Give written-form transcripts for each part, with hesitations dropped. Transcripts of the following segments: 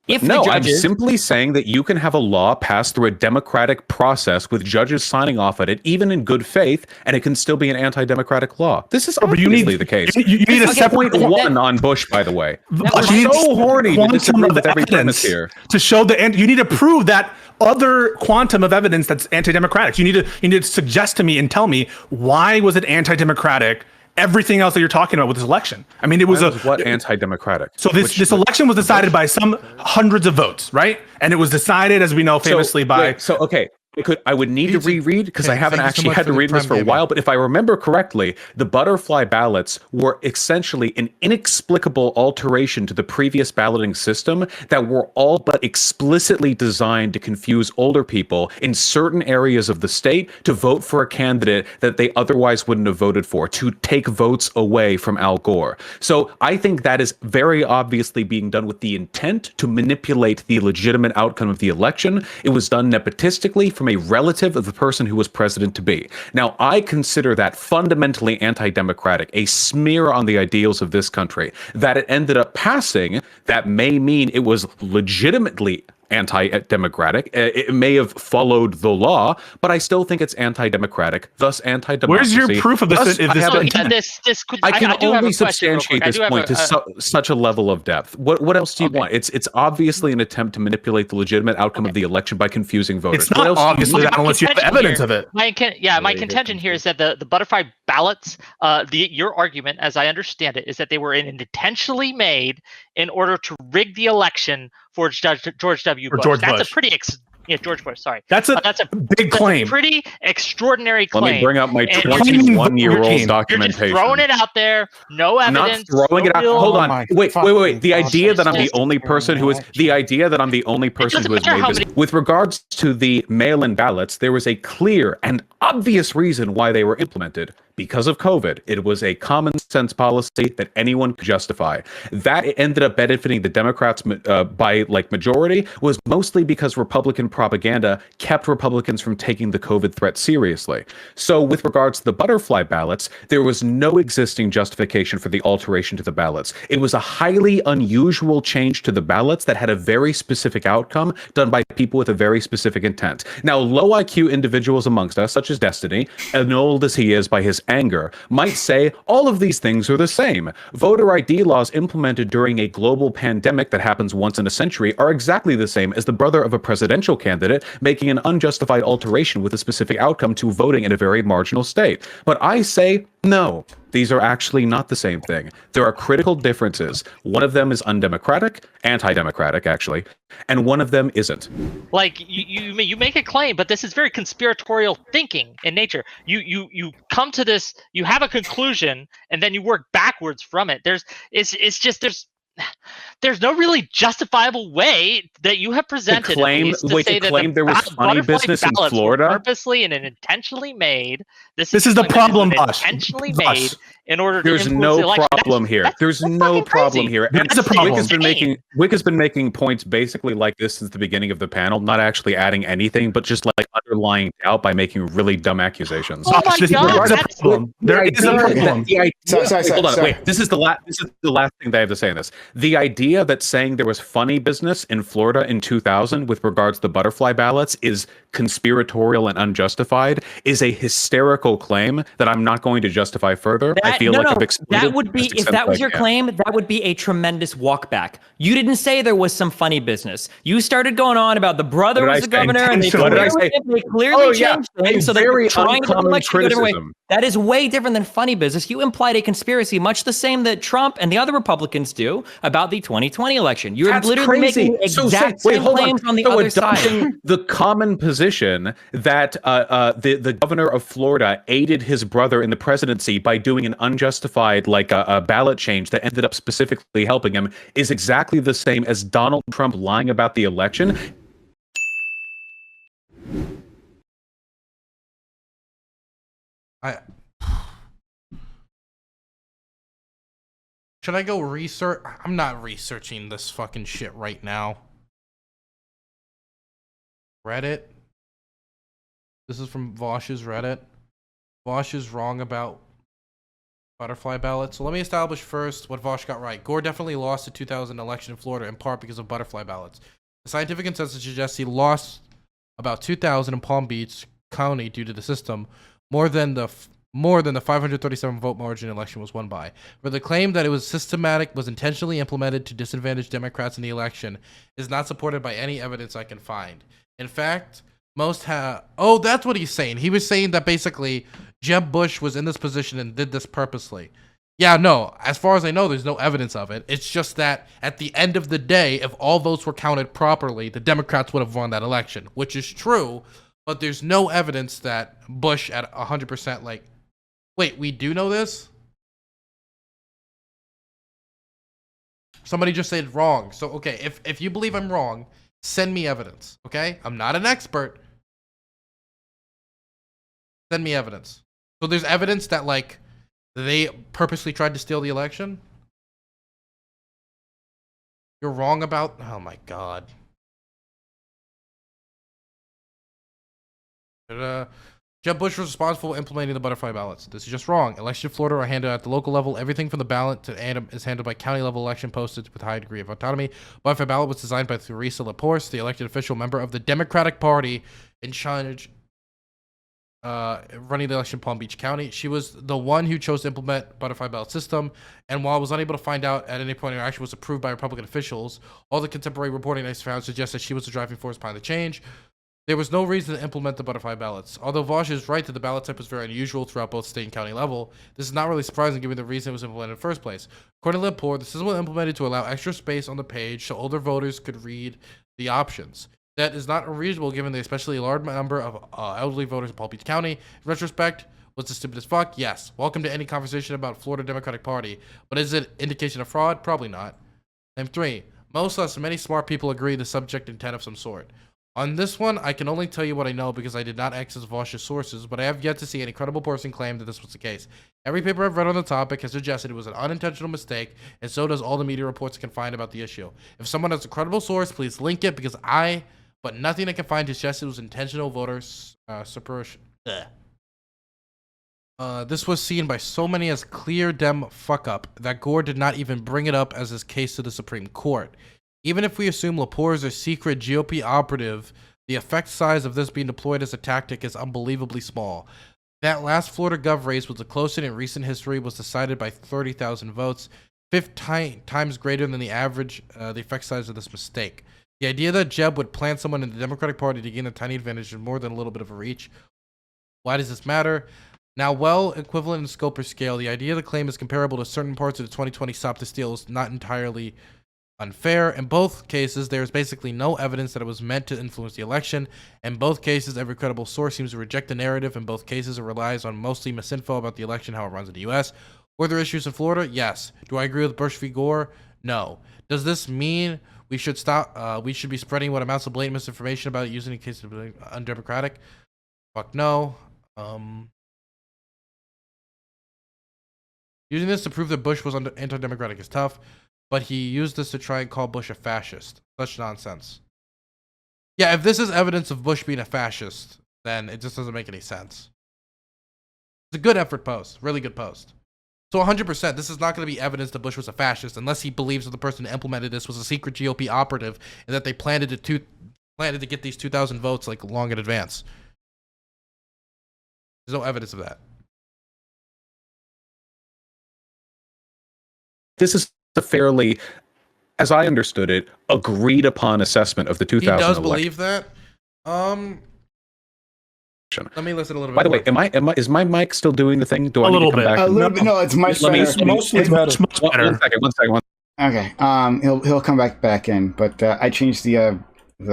I'm simply saying that you can have a law passed through a democratic process with judges signing off at it, even in good faith, and it can still be an anti-democratic law. This is obviously the case. You need a separate one on Bush, by the way. We're so horny to disagree with every premise here. To show you need to prove that other quantum of evidence that's anti-democratic. You need to suggest to me and tell me why was it anti-democratic? Everything else that you're talking about with this election. I mean, it was anti-democratic. So this election was decided by some hundreds of votes, right? And it was decided, as we know, famously by. I would need to reread because I haven't actually had to read this for a while. But if I remember correctly, the butterfly ballots were essentially an inexplicable alteration to the previous balloting system that were all but explicitly designed to confuse older people in certain areas of the state to vote for a candidate that they otherwise wouldn't have voted for, to take votes away from Al Gore. So I think that is very obviously being done with the intent to manipulate the legitimate outcome of the election. It was done nepotistically from a relative of the person who was president to be. Now, I consider that fundamentally anti-democratic, a smear on the ideals of this country. That it ended up passing, that may mean it was legitimately anti-democratic. It may have followed the law, but I still think it's anti-democratic, thus anti-democracy. Where's your proof of this? I can only substantiate this point to such a level of depth. What else do you want? It's obviously an attempt to manipulate the legitimate outcome of the election by confusing voters. It's not obviously that unless you have evidence of it. My contention here is that the butterfly ballots, your argument, as I understand it, is that they were intentionally made in order to rig the election for George W. Bush. That's a pretty George Bush. Sorry, that's a big claim. A pretty extraordinary claim. Let me bring up my 21-year-old documentation. You're just throwing it out there. No evidence. I'm not throwing it out. Hold on. Wait. The idea that I'm the only person who is made this. With regards to the mail-in ballots, there was a clear and obvious reason why they were implemented. Because of COVID, it was a common sense policy that anyone could justify. That ended up benefiting the Democrats by majority was mostly because Republican propaganda kept Republicans from taking the COVID threat seriously. So with regards to the butterfly ballots, there was no existing justification for the alteration to the ballots. It was a highly unusual change to the ballots that had a very specific outcome done by people with a very specific intent. Now, low IQ individuals amongst us, such as Destiny, as old as he is by his anger, might say all of these things are the same. Voter ID laws implemented during a global pandemic that happens once in a century are exactly the same as the brother of a presidential candidate making an unjustified alteration with a specific outcome to voting in a very marginal state. But I say no. These are actually not the same thing. There are critical differences. One of them is undemocratic, anti-democratic, actually, and one of them isn't. You make a claim, but this is very conspiratorial thinking in nature. You come to this, you have a conclusion, and then you work backwards from it. There's no really justifiable way that you have presented to say that there was funny business in Florida, purposely and intentionally made. This is the problem, Vaush. Intentionally made in order to There's no problem here. There's no problem here. And a problem. Wick has been making points basically like this since the beginning of the panel, not actually adding anything, but just underlying doubt by making really dumb accusations. Oh my God, there is a problem. Hold on, wait. This is the last thing that I have to say on this. The idea that saying there was funny business in Florida in 2000 with regards to the butterfly ballots is conspiratorial and unjustified is a hysterical claim that I'm not going to justify further. That would be, if that was your claim, that would be a tremendous walkback. You didn't say there was some funny business. You started going on about the brother was the governor, and they clearly changed things so they were trying to get the election to go away. That is way different than funny business. You implied a conspiracy, much the same that Trump and the other Republicans do about the 2020 election. You're literally making exact same claims on the other side. The common position that the governor of Florida aided his brother in the presidency by doing an unjustified a ballot change that ended up specifically helping him is exactly the same as Donald Trump lying about the election. Should I go research? I'm not researching this fucking shit right now. Reddit. This is from Vaush's Reddit. Vaush is wrong about Butterfly ballots. So let me establish first what Vaush got right. Gore definitely lost the 2000 election in Florida in part because of butterfly ballots. The scientific consensus suggests he lost about 2,000 in Palm Beach County due to the system, more than the 537 vote margin election was won by. But the claim that it was systematic, was intentionally implemented to disadvantage Democrats in the election is not supported by any evidence I can find. In fact, most have... Oh, that's what he's saying. He was saying that basically Jeb Bush was in this position and did this purposely. Yeah, no, as far as I know, there's no evidence of it. It's just that at the end of the day, if all votes were counted properly, the Democrats would have won that election, which is true, but there's no evidence that Bush at 100%, like... Wait, we do know this? Somebody just said wrong. So, okay, if you believe I'm wrong, send me evidence, okay? I'm not an expert. Send me evidence. So there's evidence that, like, they purposely tried to steal the election? You're wrong about... Oh, my God. Jeb Bush was responsible for implementing the butterfly ballots. This is just wrong. Elections in Florida are handled at the local level. Everything from the ballot to is handled by county level election posted with a high degree of autonomy. Butterfly ballot was designed by Theorist, the elected official member of the Democratic Party in charge running the election in Palm Beach County. She was the one who chose to implement butterfly ballot system, and while I was unable to find out at any point her action was approved by Republican officials, all the contemporary reporting I found suggests that she was the driving force behind the change. There was no reason to implement the butterfly ballots. Although Vaush is right that the ballot type was very unusual throughout both state and county level, this is not really surprising given the reason it was implemented in the first place. According to Lipport, the system was implemented to allow extra space on the page so older voters could read the options. That is not unreasonable given the especially large number of elderly voters in Palm Beach County. In retrospect, was this stupid as fuck? Yes. Welcome to any conversation about Florida Democratic Party. But is it indication of fraud? Probably not. Name 3. Most less many smart people agree the subject intent of some sort. On this one, I can only tell you what I know because I did not access Vaush's sources, but I have yet to see any credible person claim that this was the case. Every paper I've read on the topic has suggested it was an unintentional mistake, and so does all the media reports I can find about the issue. If someone has a credible source, please link it because but nothing I can find suggests it was intentional voter suppression. This was seen by so many as clear Dem fuck-up that Gore did not even bring it up as his case to the Supreme Court. Even if we assume Lepore is a secret GOP operative, the effect size of this being deployed as a tactic is unbelievably small. That last Florida gov race was the closest in recent history, was decided by 30,000 votes, 5 times greater than the average, the effect size of this mistake. The idea that Jeb would plant someone in the Democratic Party to gain a tiny advantage is more than a little bit of a reach. Why does this matter? Now, well equivalent in scope or scale, the idea the claim is comparable to certain parts of the 2020 Stop the Steal is not entirely unfair. In both cases, there is basically no evidence that it was meant to influence the election. In both cases, every credible source seems to reject the narrative. In both cases, it relies on mostly misinfo about the election, how it runs in the U.S. Were there issues in Florida? Yes. Do I agree with Bush v. Gore? No. Does this mean we should stop? We should be spreading what amounts of blatant misinformation about it using in case of undemocratic? Fuck no. Using this to prove that Bush was anti-democratic is tough, but he used this to try and call Bush a fascist. Such nonsense. Yeah, if this is evidence of Bush being a fascist, then it just doesn't make any sense. It's a good effort post. Really good post. So 100%, this is not going to be evidence that Bush was a fascist unless he believes that the person who implemented this was a secret GOP operative and that they planned to get these 2,000 votes like long in advance. There's no evidence of that. This is a fairly, as I understood it, agreed upon assessment of the 2000 He does election. believe that. Let me listen a little bit. By the way, is my mic still doing the thing? Do I A need little to come bit. back? A little bit. No, it's much better. It's mostly better. One second. Okay. He'll come back in, but I changed the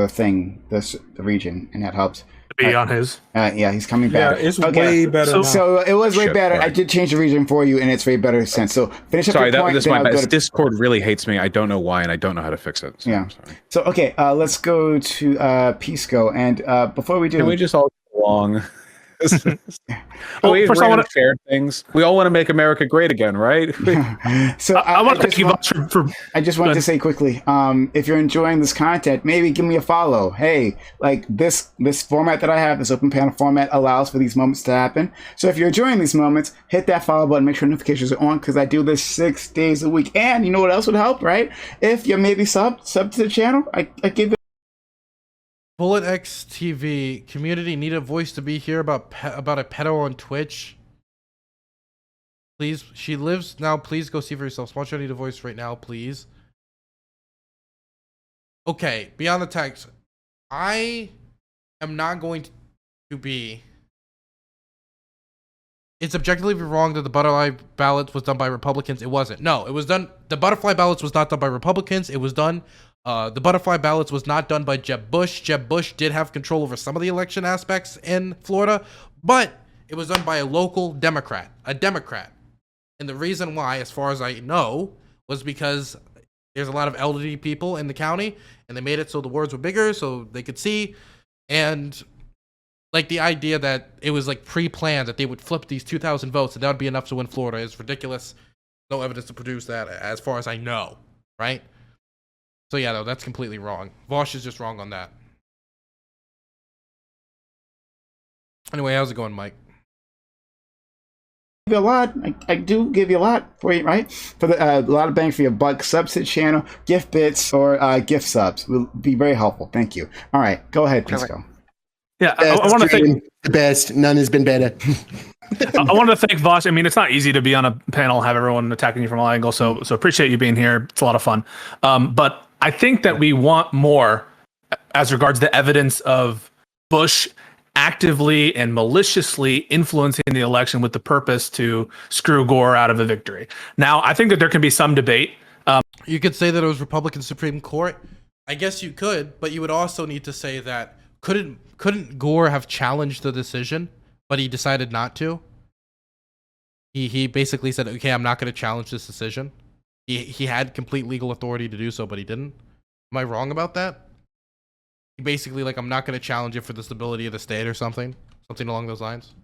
thing, the region, and that helps. To be on his. Yeah, he's coming back. Yeah, it's way better. now. So it was way Shit, better. boy. I did change the region for you, and it's way better since. So finish up Sorry, your point. this then my I'll bad. go to- Discord really hates me. I don't know why, and I don't know how to fix it. So Yeah. I'm sorry. So okay, let's go to Pisco, and before we do, Can we just all go along? We first, I want to share things. We all want to make America great again, right? So I want to thank you for. I just wanted to say quickly, if you're enjoying this content, maybe give me a follow. Hey, like this format that I have, this open panel format, allows for these moments to happen. So if you're enjoying these moments, hit that follow button. Make sure notifications are on because I do this 6 days a week. And you know what else would help, right? If you're maybe sub to the channel, I give. Bullet X TV community need a voice to be here about a pedo on Twitch. Please, she lives now. Please go see for yourself. Small chat need a voice right now, please. Okay, beyond the text, I am not going to be. It's objectively wrong that the butterfly ballots was done by Republicans. It wasn't. No, it was done. The butterfly ballots was not done by Republicans. It was done. The butterfly ballots was not done by Jeb Bush. Jeb Bush did have control over some of the election aspects in Florida, but it was done by a local Democrat, And the reason why, as far as I know, was because there's a lot of elderly people in the county, and they made it so the words were bigger so they could see. And like the idea that it was like pre-planned that they would flip these 2,000 votes and that would be enough to win Florida is ridiculous. No evidence to produce that as far as I know, right? So yeah, no, that's completely wrong. Vaush is just wrong on that. Anyway, how's it going, Mike? A lot. I do give you a lot for you, right? For the a lot of bang for your buck. Subs to the channel, gift bits, or gift subs will be very helpful. Thank you. All right, go ahead, please go. Yeah, I want to thank the best. None has been better. I wanted to thank Vaush. I mean, it's not easy to be on a panel, have everyone attacking you from all angles. So appreciate you being here. It's a lot of fun. But I think that we want more as regards the evidence of Bush actively and maliciously influencing the election with the purpose to screw Gore out of a victory. Now, I think that there can be some debate. You could say that it was Republican Supreme Court. I guess you could, but you would also need to say that couldn't Gore have challenged the decision, but he decided not to? He basically said, okay, I'm not going to challenge this decision. He had complete legal authority to do so, but he didn't. Am I wrong about that? He basically, like, I'm not going to challenge it for the stability of the state or something along those lines.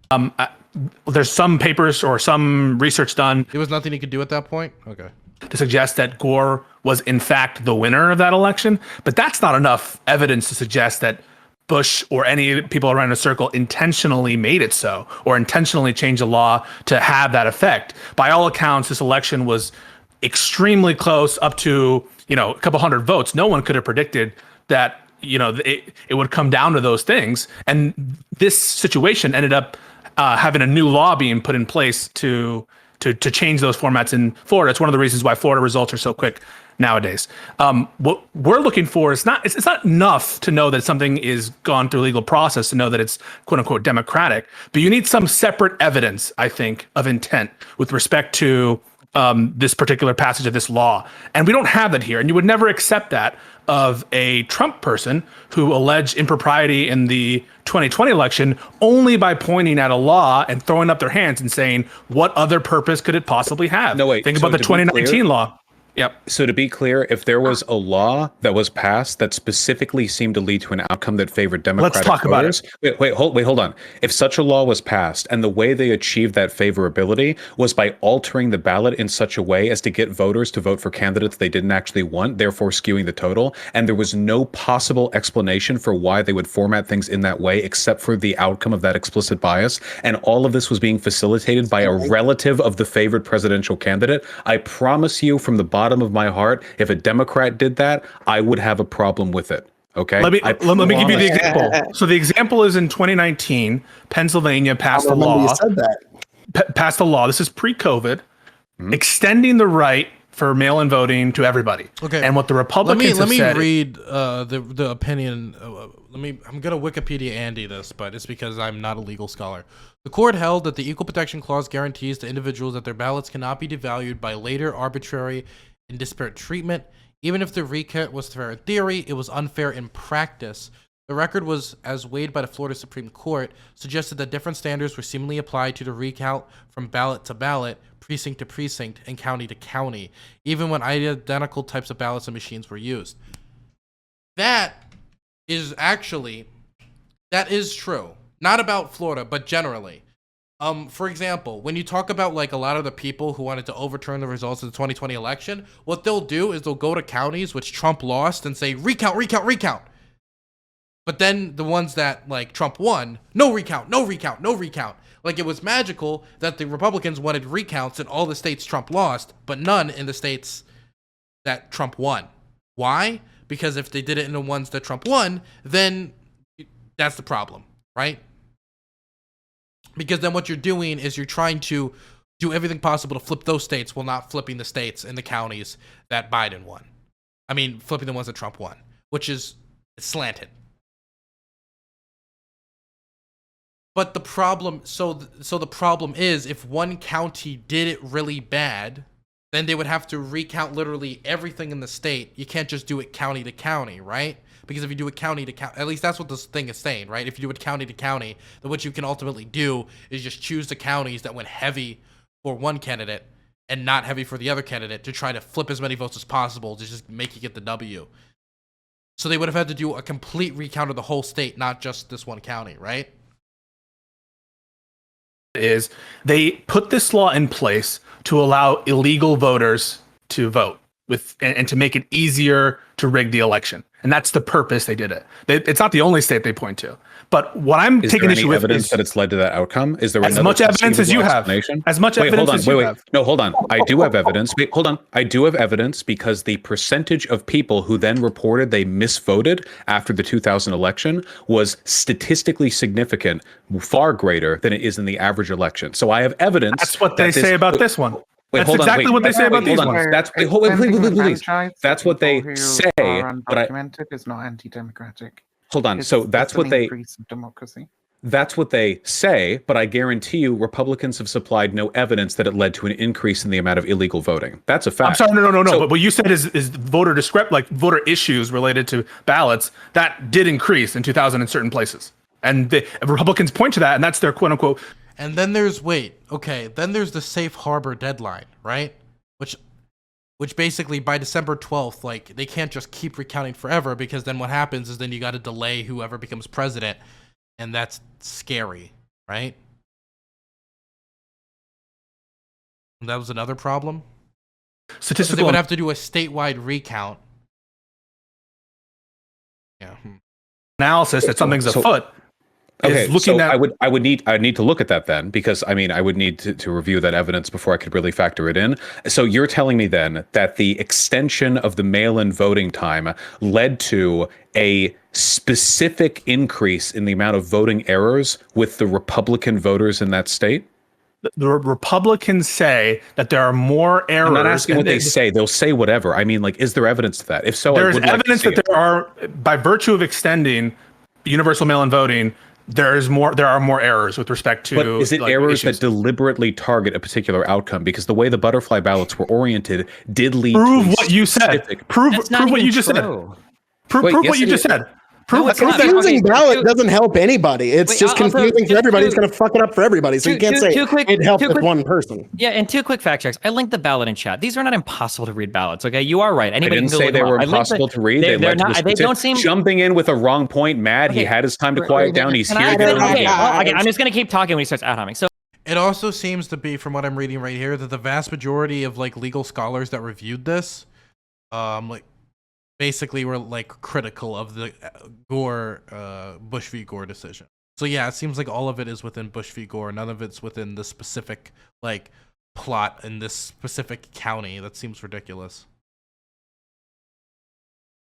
There's some papers or some research done. There was nothing he could do at that point? Okay. To suggest that Gore was in fact the winner of that election, but that's not enough evidence to suggest that Bush or any people around the circle intentionally made it so, or intentionally changed the law to have that effect. By all accounts, this election was extremely close, up to, a couple hundred votes. No one could have predicted that, it would come down to those things. And this situation ended up having a new law being put in place to change those formats in Florida. It's one of the reasons why Florida results are so quick nowadays. What we're looking for is it's not enough to know that something is gone through legal process to know that it's quote unquote democratic, but you need some separate evidence, I think, of intent with respect to this particular passage of this law. And we don't have that here. And you would never accept that of a Trump person who alleged impropriety in the 2020 election only by pointing at a law and throwing up their hands and saying, what other purpose could it possibly have? No, wait. Think about the 2019 law. Yep. So to be clear, if there was a law that was passed that specifically seemed to lead to an outcome that favored Democratic Let's talk voters, about it. Hold on. If such a law was passed and the way they achieved that favorability was by altering the ballot in such a way as to get voters to vote for candidates they didn't actually want, therefore skewing the total, and there was no possible explanation for why they would format things in that way except for the outcome of that explicit bias, and all of this was being facilitated by a relative of the favored presidential candidate, I promise you from the bottom of my heart, if a Democrat did that, I would have a problem with it. Okay. Let me give you the example. So the example is in 2019, Pennsylvania passed a law. You said that. Passed a law. This is pre-COVID, extending the right for mail-in voting to everybody. Okay. And what the Republicans let me said, read the opinion. I'm gonna Wikipedia Andy this, but it's because I'm not a legal scholar. The court held that the Equal Protection Clause guarantees to individuals that their ballots cannot be devalued by later arbitrary and disparate treatment. Even if the recount was fair in theory, it was unfair in practice. The record was, as weighed by the Florida Supreme Court, suggested that different standards were seemingly applied to the recount from ballot to ballot, precinct to precinct, and county to county, even when identical types of ballots and machines were used. That is true. not about Florida, but generally. For example, when you talk about like a lot of the people who wanted to overturn the results of the 2020 election, what they'll do is they'll go to counties which Trump lost and say, recount, recount, recount. But then the ones that like Trump won, no recount, no recount, no recount. Like it was magical that the Republicans wanted recounts in all the states Trump lost, but none in the states that Trump won. Why? Because if they did it in the ones that Trump won, then that's the problem, right? Because then what you're doing is you're trying to do everything possible to flip those states while not flipping the states and the counties that Biden won. I mean, flipping the ones that Trump won, which is slanted. But the problem, so the problem is if one county did it really bad, then they would have to recount literally everything in the state. You can't just do it county to county, right? Because if you do it county to county, at least that's what this thing is saying, right? If you do it county to county, then what you can ultimately do is just choose the counties that went heavy for one candidate and not heavy for the other candidate to try to flip as many votes as possible to just make you get the W. So they would have had to do a complete recount of the whole state, not just this one county, right? Is they put this law in place to allow illegal voters to vote and to make it easier to rig the election. And that's the purpose they did it. It's not the only state they point to. But what I'm taking issue with evidence that it's led to that outcome. Is there as much evidence as you have? As much evidence as you have. No, hold on. I do have evidence. Wait, hold on. I do have evidence because the percentage of people who then reported they misvoted after the 2000 election was statistically significant, far greater than it is in the average election. So I have evidence. That's what they say about this one. Wait, that's exactly what they say about these ones. That's That's what they say. But undocumented is not anti-democratic. Hold on. So that's what they. Increase of democracy. That's what they say, but I guarantee you Republicans have supplied no evidence that it led to an increase in the amount of illegal voting. That's a fact. I'm sorry, no. So, but what you said is voter voter issues related to ballots that did increase in 2000 in certain places, and the Republicans point to that, and that's their quote unquote. And then there's then there's the safe harbor deadline, right? Which basically by December 12th, like they can't just keep recounting forever because then what happens is then you got to delay whoever becomes president, and that's scary, right? And that was another problem. Statistical, they would have to do a statewide recount. Yeah. Analysis that something's afoot. Okay, so I would need to look at that then, because I mean I would need to review that evidence before I could really factor it in. So you're telling me then that the extension of the mail-in voting time led to a specific increase in the amount of voting errors with the Republican voters in that state? The Republicans say that there are more errors. I'm not asking what they say. They'll say whatever. I mean, like, is there evidence to that? If so, there's evidence that there are, by virtue of extending universal mail-in voting, there are more errors with respect to. But is it errors that deliberately target a particular outcome? Because the way the butterfly ballots were oriented did lead to what you said. Prove what you just said. Prove what you just said. A confusing ballot doesn't help anybody. It's just confusing for everybody. It's going to fuck it up for everybody. So you can't say it helped with one person. Yeah, and two quick fact checks. I linked the ballot in chat. These are not impossible to read ballots. Okay, you are right. Anybody I didn't say they were impossible to read. They don't seem jumping in with a wrong point. Mad. Okay. He had his time to quiet down. He's here to get it. I'm just going to keep talking when he starts ad-homing. So it also seems to be, from what I'm reading right here, that the vast majority of like legal scholars that reviewed this, basically were like critical of the Gore, Bush v. Gore decision. So yeah, it seems like all of it is within Bush v. Gore. None of it's within the specific like plot in this specific county. That seems ridiculous.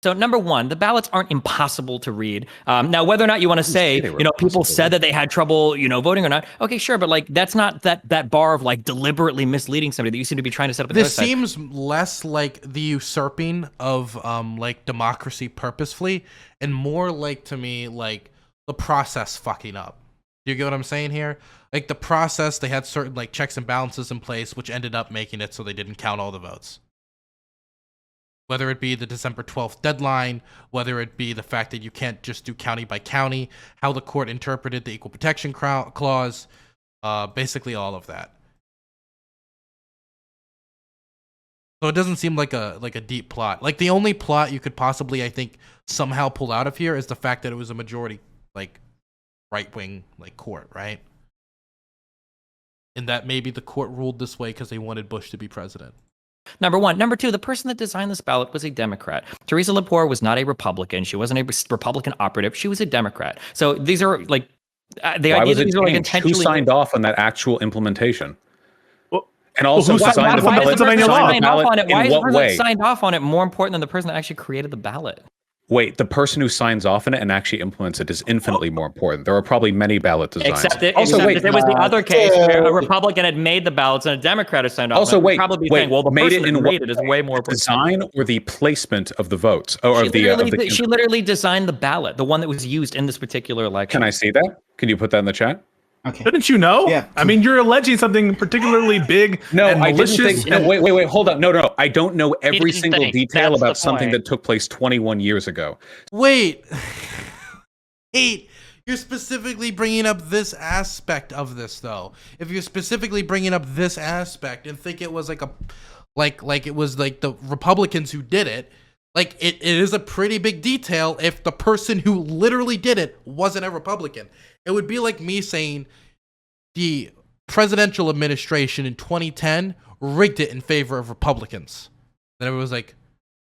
So number one, the ballots aren't impossible to read. Now, whether or not you want to say, people said that they had trouble, voting or not. Okay, sure, but like that's not that bar of like deliberately misleading somebody that you seem to be trying to set up. This seems less like the usurping of like democracy purposefully, and more like to me like the process fucking up. Do you get what I'm saying here? Like the process, they had certain like checks and balances in place, which ended up making it so they didn't count all the votes. Whether it be the December 12th deadline, whether it be the fact that you can't just do county by county, how the court interpreted the equal protection clause, basically all of that. So it doesn't seem like a deep plot. Like the only plot you could possibly, I think, somehow pull out of here is the fact that it was a majority like right-wing like court, right? And that maybe the court ruled this way because they wanted Bush to be president. Number one. Number two, the person that designed this ballot was a Democrat. Teresa Lepore was not a Republican. She wasn't a Republican operative. She was a Democrat. So these are like the idea that these are like intentionally. Who signed off on that actual implementation? And also, who signed the ballot? Why is the person that signed off on it more important than the person that actually created the ballot? Wait, the person who signs off on it and actually implements it is infinitely more important. There are probably many ballot designs. Except there was the other case where a Republican had made the ballots and a Democrat had signed off. Also, wait, saying, well, the person that made it is way more important. Design or the placement of the votes, or she literally designed the ballot, the one that was used in this particular election. Can I see that? Can you put that in the chat? Okay. Didn't you know? Yeah. I mean, you're alleging something particularly big. No, and malicious. I didn't think. No, wait, hold on. No. I don't know every single detail about something that took place 21 years ago. Wait, you're specifically bringing up this aspect of this, though. If you're specifically bringing up this aspect and think it was like it was like the Republicans who did it, like it is a pretty big detail if the person who literally did it wasn't a Republican. It would be like me saying the presidential administration in 2010 rigged it in favor of Republicans. Then everyone was like,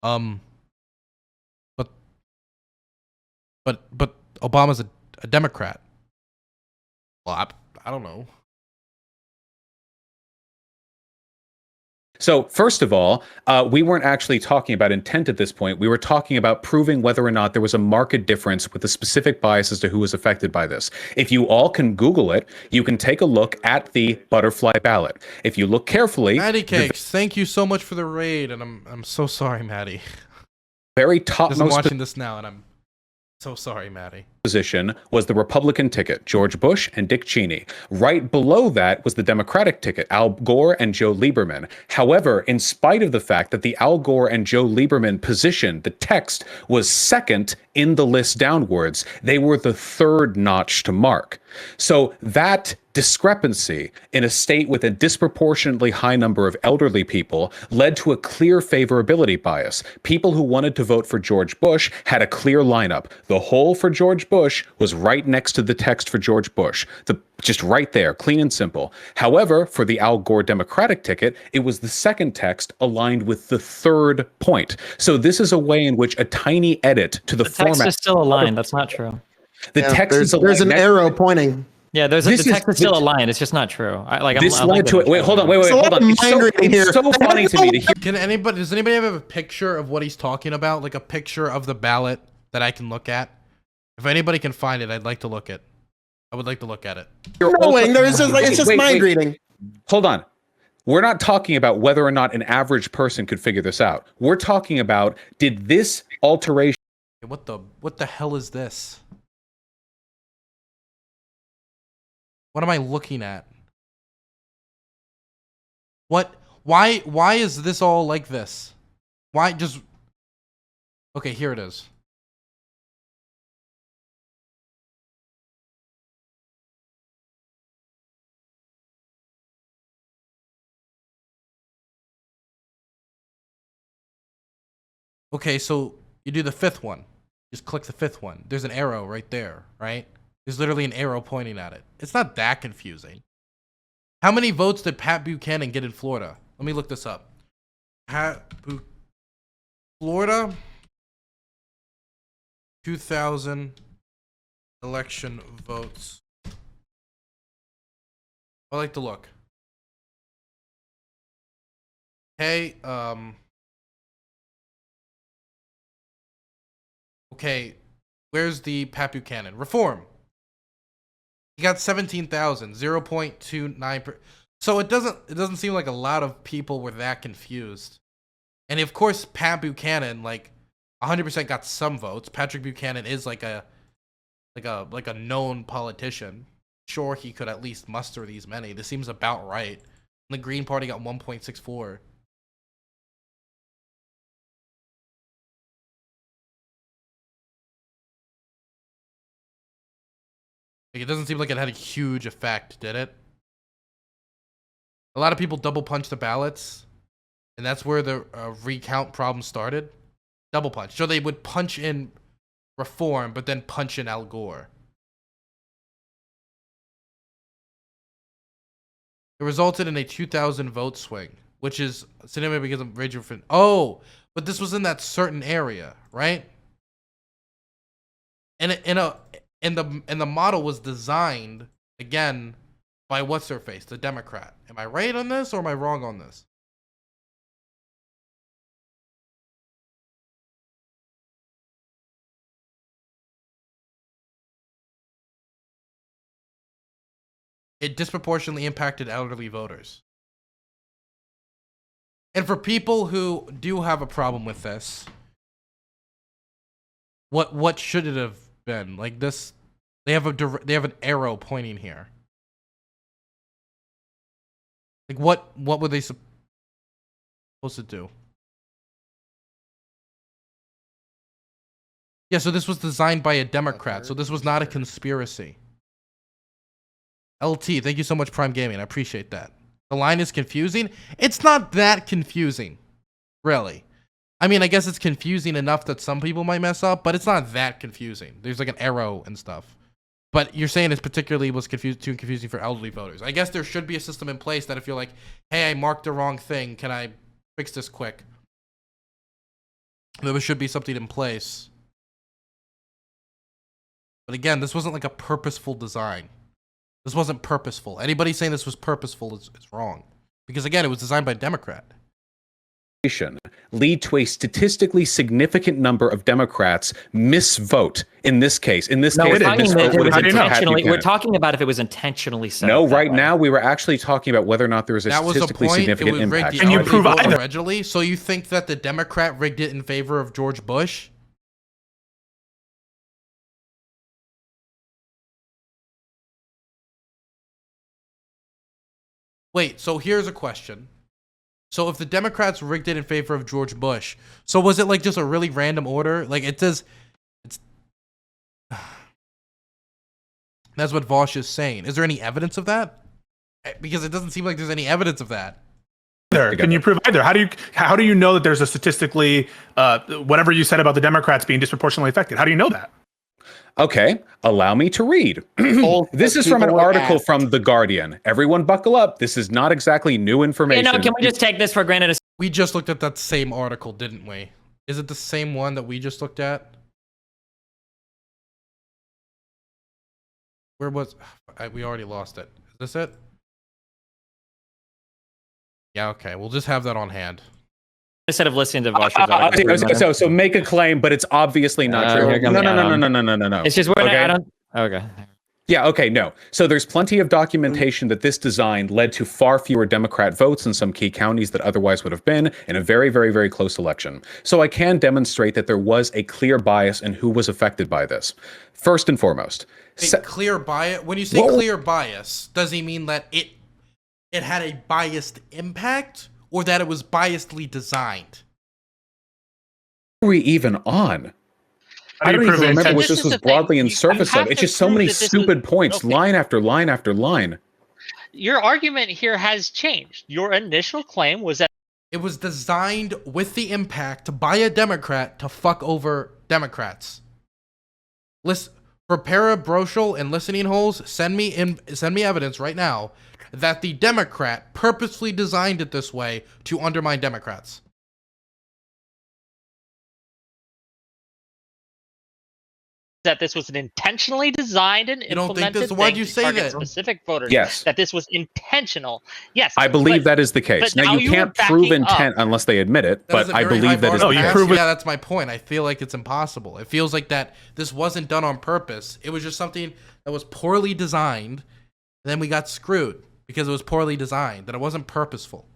but Obama's a Democrat. Well, I don't know. So first of all, we weren't actually talking about intent at this point. We were talking about proving whether or not there was a marked difference with a specific bias as to who was affected by this. If you all can Google it, you can take a look at the butterfly ballot. If you look carefully, Maddie Cakes, thank you so much for the raid, and I'm so sorry, Maddie. Very topmost. I'm watching this now, and I'm so sorry, Maddie. Position was the Republican ticket, George Bush and Dick Cheney. Right below that was the Democratic ticket, Al Gore and Joe Lieberman. However, in spite of the fact that the Al Gore and Joe Lieberman position, the text was second in the list downwards, they were the third notch to mark. So that discrepancy in a state with a disproportionately high number of elderly people led to a clear favorability bias. People who wanted to vote for George Bush had a clear lineup. The hole for George Bush was right next to the text for George Bush. Just right there, clean and simple. However, for the Al Gore Democratic ticket, it was the second text aligned with the third point. So this is a way in which a tiny edit to the format. The text is still aligned. That's not true. The text is aligned. There's an arrow pointing. Yeah, the text is still aligned. It's just not true. Led to it. Wait, hold on. Wait, hold on. It's so funny to me to hear. Does anybody have a picture of what he's talking about? Like a picture of the ballot that I can look at? If anybody can find it, I'd like to look at. I would like to look at it. It's just mind reading. Hold on. We're not talking about whether or not an average person could figure this out. We're talking about, did this alteration... What the hell is this? What am I looking at? Why is this all like this? Why just... Okay, here it is. Okay, so you do the fifth one. Just click the fifth one. There's an arrow right there, right? There's literally an arrow pointing at it. It's not that confusing. How many votes did Pat Buchanan get in Florida? Let me look this up. Florida 2000 election votes. I like to look. Hey, okay, where's the Pat Buchanan? Reform. He got 17,000, 0.29%. So it doesn't seem like a lot of people were that confused. And of course, Pat Buchanan, like 100% got some votes. Patrick Buchanan is like a known politician. Sure, he could at least muster these many. This seems about right. And the Green Party got 1.64. Like, it doesn't seem like it had a huge effect, did it? A lot of people double punch the ballots, and that's where the recount problem started. Double punch. So they would punch in Reform, but then punch in Al Gore. It resulted in a 2,000 vote swing, which is significant because of raging for. Oh, but this was in that certain area, right? And the model was designed again by what's her face, the Democrat. Am I right on this or am I wrong on this? It disproportionately impacted elderly voters. And for people who do have a problem with this, what should it have been? Like this, they have an arrow pointing here. Like what were they supposed to do? Yeah, so this was designed by a Democrat, so this was not a conspiracy. LT, thank you so much, Prime Gaming. I appreciate that. The line is confusing. It's not that confusing, really. I mean, I guess it's confusing enough that some people might mess up, but it's not that confusing. There's like an arrow and stuff. But you're saying it particularly was too confusing for elderly voters. I guess there should be a system in place that if you're like, hey, I marked the wrong thing, can I fix this quick? There should be something in place. But again, this wasn't like a purposeful design. This wasn't purposeful. Anybody saying this was purposeful is wrong. Because again, it was designed by a Democrat. Lead to a statistically significant number of Democrats misvote in this case. In this case, we're talking about if it was intentionally set. No, right now we were actually talking about whether or not there was a statistically significant impact. And you prove originally, so you think that the Democrat rigged it in favor of George Bush? Wait, so here's a question. So if the Democrats rigged it in favor of George Bush, so was it like just a really random order? Like it says, that's what Vaush is saying. Is there any evidence of that? Because it doesn't seem like there's any evidence of that. Can you prove either? How do you know that there's a statistically, whatever you said about the Democrats being disproportionately affected? How do you know that? Okay, allow me to read. This is from an article from The Guardian. Everyone buckle up. This is not exactly new information. Can we just take this for granted? We just looked at that same article, didn't we? Is it the same one that we just looked at? Where was... we already lost it. Is this it? Yeah, okay. We'll just have that on hand. Instead of listening to Vaush, so make a claim, but it's obviously not true. No. It's just okay. Yeah, okay, no. So there's plenty of documentation that this design led to far fewer Democrat votes in some key counties that otherwise would have been in a very, very, very close election. So I can demonstrate that there was a clear bias in who was affected by this. First and foremost. Clear bias? When you say clear bias, does he mean that it had a biased impact? Or that it was biasedly designed? What are we even on? I don't even remember what this was broadly in surface of. It's just so many stupid points, line after line after line. Your argument here has changed. Your initial claim was that it was designed with the impact by a Democrat to fuck over Democrats. Listen, for parabrochal and listening holes, send me evidence right now that the Democrat purposely designed it this way to undermine Democrats. That this was an intentionally designed and implemented. You don't think this? Why'd you say that? Specific voters. Yes. That this was intentional. Yes. I believe that is the case. Now you can't prove intent unless they admit it, but I believe that is the case. Yeah, that's my point. I feel like it's impossible. It feels like that this wasn't done on purpose. It was just something that was poorly designed, and then we got screwed because it was poorly designed, that it wasn't purposeful.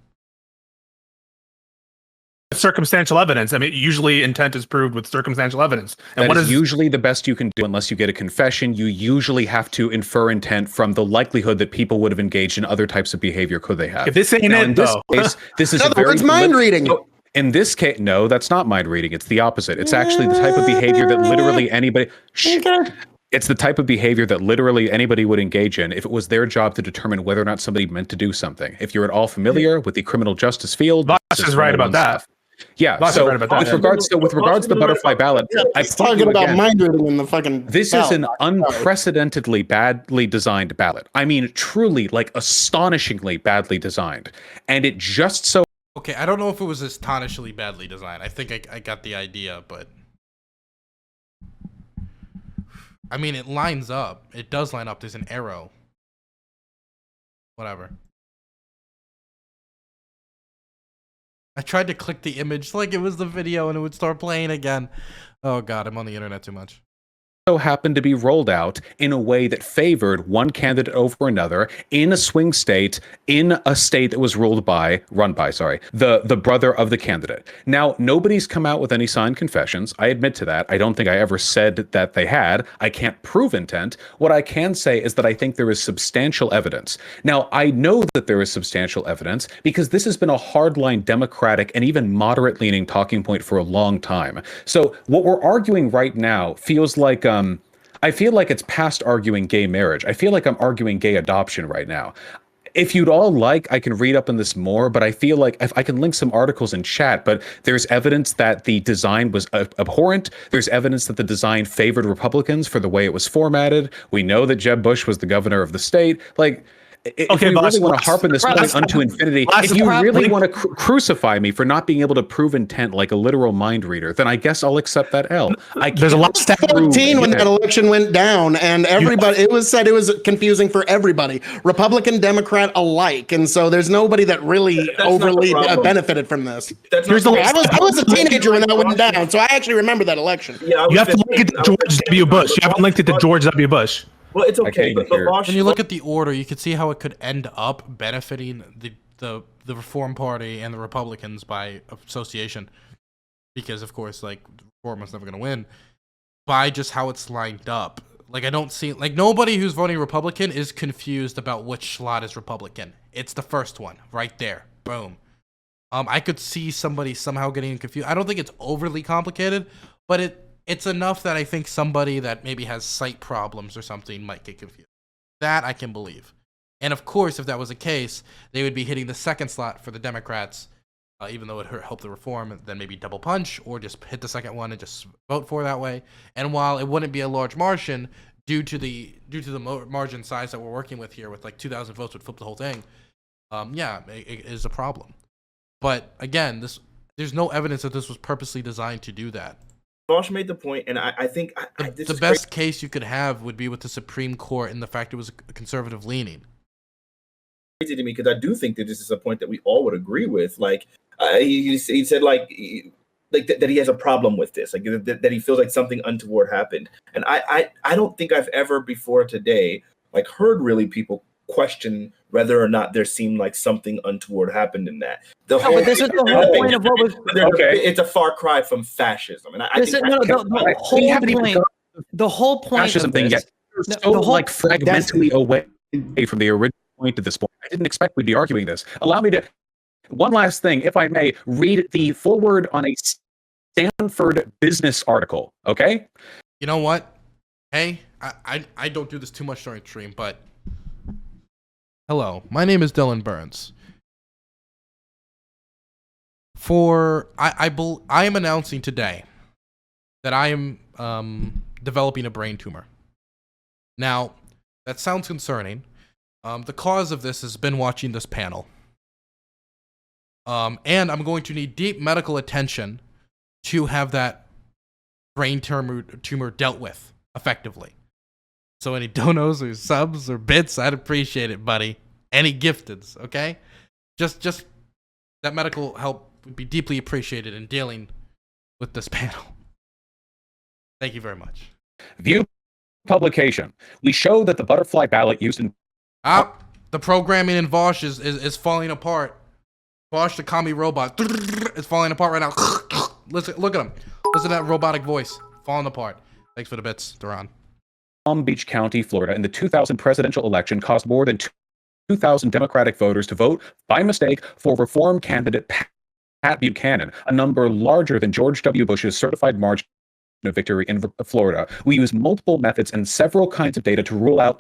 Circumstantial evidence. I mean, usually intent is proved with circumstantial evidence. And what is usually the best you can do unless you get a confession. You usually have to infer intent from the likelihood that people would have engaged in other types of behavior could they have. If this ain't now, it, in this case, this is it's mind reading. In this case, no, that's not mind reading. It's the opposite. It's actually the type of behavior that literally anybody... It's the type of behavior that literally anybody would engage in if it was their job to determine whether or not somebody meant to do something. If you're at all familiar with the criminal justice field... Vaush is right about that. Yeah. So with regards to the butterfly ballot, I'm talking about mind reading in the fucking. This is an unprecedentedly badly designed ballot. I mean, truly, like astonishingly badly designed, and it just so. Okay, I don't know if it was astonishingly badly designed. I think I got the idea, but I mean, it lines up. It does line up. There's an arrow. Whatever. I tried to click the image like it was the video and it would start playing again. Oh god, I'm on the internet too much. Happened to be rolled out in a way that favored one candidate over another in a swing state, in a state that was run by the brother of the candidate. Now, nobody's come out with any signed confessions. I admit to that. I don't think I ever said that they had. I can't prove intent. What I can say is that I think there is substantial evidence. Now, I know that there is substantial evidence because this has been a hardline Democratic and even moderate-leaning talking point for a long time. So what we're arguing right now feels like I feel like it's past arguing gay marriage. I feel like I'm arguing gay adoption right now. If you'd all like, I can read up on this more, but I feel like if I can link some articles in chat, but there's evidence that the design was abhorrent. There's evidence that the design favored Republicans for the way it was formatted. We know that Jeb Bush was the governor of the state. Like, if you really want to harp on this point unto infinity, if you really want to crucify me for not being able to prove intent like a literal mind reader, then I guess I'll accept that L. There's a lot of 14 when that election went down, and everybody, it was said it was confusing for everybody, Republican, Democrat alike, and so there's nobody that really overly benefited from this. I was a teenager when that went down, so I actually remember that election. Yeah, you have to link it to George W. Bush. You haven't linked it to George W. Bush. Well, it's okay, but when you look at the order, you can see how it could end up benefiting the Reform Party and the Republicans by association, because of course, like, Reform was never going to win by just how it's lined up. Like, I don't see, like, nobody who's voting Republican is confused about which slot is Republican. It's the first one right there. Boom. I could see somebody somehow getting confused. I don't think it's overly complicated, but it's enough that I think somebody that maybe has sight problems or something might get confused. That I can believe. And of course, if that was the case, they would be hitting the second slot for the Democrats, even though it helped the Reform, then maybe double punch or just hit the second one and just vote for that way. And while it wouldn't be a large margin due to the margin size that we're working with here, with like 2,000 votes would flip the whole thing, yeah, it is a problem. But again, there's no evidence that this was purposely designed to do that. Vaush made the point, and I think the best case you could have would be with the Supreme Court and the fact it was a conservative leaning. Crazy to me, because I do think that this is a point that we all would agree with. Like he said, like that he has a problem with this, like that he feels like something untoward happened. And I don't think I've ever before today like heard really people question whether or not there seemed like something untoward happened in that. But this is the whole point of what was. Okay. It's a far cry from fascism, and the whole point. Fascism thing, yes. So like fragmentally away from the original point at this point. I didn't expect we'd be arguing this. Allow me to. One last thing, if I may, read the foreword on a Stanford business article. Okay. You know what? Hey, I don't do this too much during stream, but. Hello, my name is Dylan Burns. I am announcing today that I am developing a brain tumor. Now, that sounds concerning. The cause of this has been watching this panel. And I'm going to need deep medical attention to have that brain tumor dealt with effectively. So any donos or subs or bits, I'd appreciate it, buddy. Any gifteds, okay? Just that medical help would be deeply appreciated in dealing with this panel. Thank you very much. View publication. We show that the butterfly ballot used in... the programming in Vaush is falling apart. Vaush, the commie robot, is falling apart right now. Listen, look at him. Listen to that robotic voice. Falling apart. Thanks for the bits, Duran. Palm Beach County, Florida, in the 2000 presidential election caused more than 2,000 Democratic voters to vote by mistake for Reform candidate Pat Buchanan, a number larger than George W. Bush's certified margin of victory in Florida. We use multiple methods and several kinds of data to rule out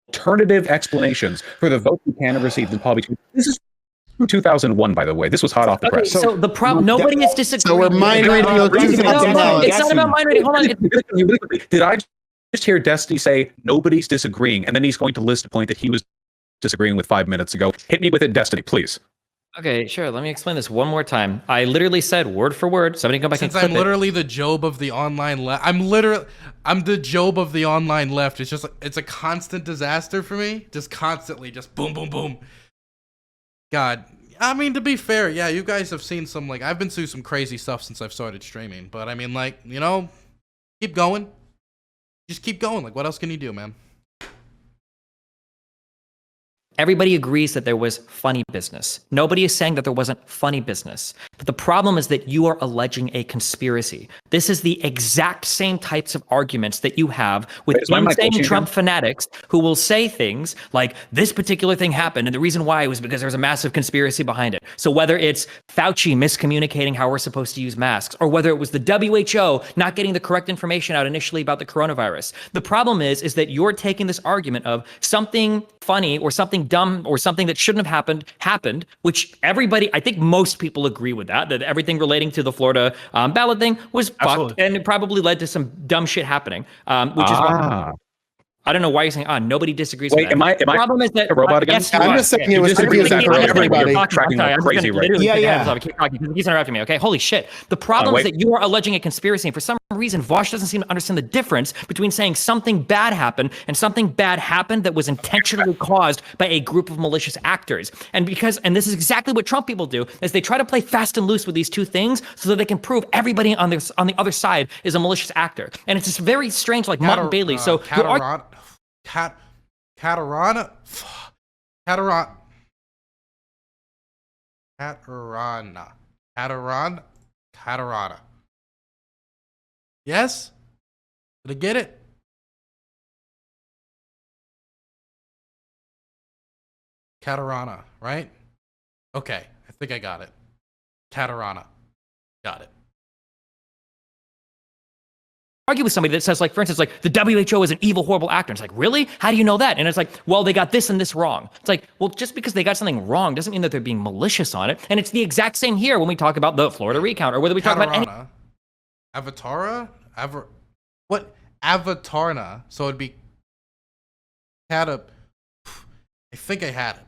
alternative explanations for the vote Buchanan received in Palm Beach. This is from 2001, by the way. This was hot off the press. So the problem, nobody is disagreeing. So we're mind reading. It's not about mind reading. Hold on. Did I just hear Destiny say nobody's disagreeing, and then he's going to list a point that he was disagreeing with 5 minutes ago? Hit me with it, Destiny, please. Okay, sure. Let me explain this one more time. I literally said word for word. Somebody go back and clip I'm literally the Job of the online left. I'm the Job of the online left. It's just it's a constant disaster for me. Just constantly, just boom, boom, boom. God, I mean, to be fair, yeah, you guys have seen some, like, I've been through some crazy stuff since I've started streaming. But I mean, like, you know, keep going. Just keep going. Like, what else can you do, man? Everybody agrees that there was funny business. Nobody is saying that there wasn't funny business. But the problem is that you are alleging a conspiracy. This is the exact same types of arguments that you have with insane Trump fanatics who will say things like, this particular thing happened, and the reason why was because there was a massive conspiracy behind it. So whether it's Fauci miscommunicating how we're supposed to use masks, or whether it was the WHO not getting the correct information out initially about the coronavirus, the problem is that you're taking this argument of something funny or something dumb or something that shouldn't have happened, which everybody, I think most people agree with that everything relating to the Florida ballot thing was fucked, and it probably led to some dumb shit happening, which is why I don't know why you're saying, nobody disagrees with that. The problem is that a robot again? Yes, I'm just saying it was confusing for everybody. He's interrupting me, okay? Holy shit. The problem is that you are alleging a conspiracy, and for some reason, Vaush doesn't seem to understand the difference between saying something bad happened and something bad happened that was intentionally caused by a group of malicious actors. And this is exactly what Trump people do, is they try to play fast and loose with these two things so that they can prove everybody on the other side is a malicious actor. And it's just very strange, like Martin Bailey. So Catarana. Yes? Did I get it? Catarana, right? Okay, I think I got it. Catarana. Got it. Argue with somebody that says, like, for instance, like, the WHO is an evil, horrible actor. And it's like, really? How do you know that? And it's like, well, they got this and this wrong. It's like, well, just because they got something wrong doesn't mean that they're being malicious on it. And it's the exact same here when we talk about the Florida recount, or whether we talk about any... Avatara? What? Avatarna. So it'd be... I think I had it.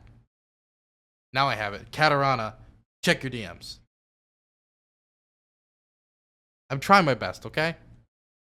Now I have it. Catarana. Check your DMs. I'm trying my best, okay?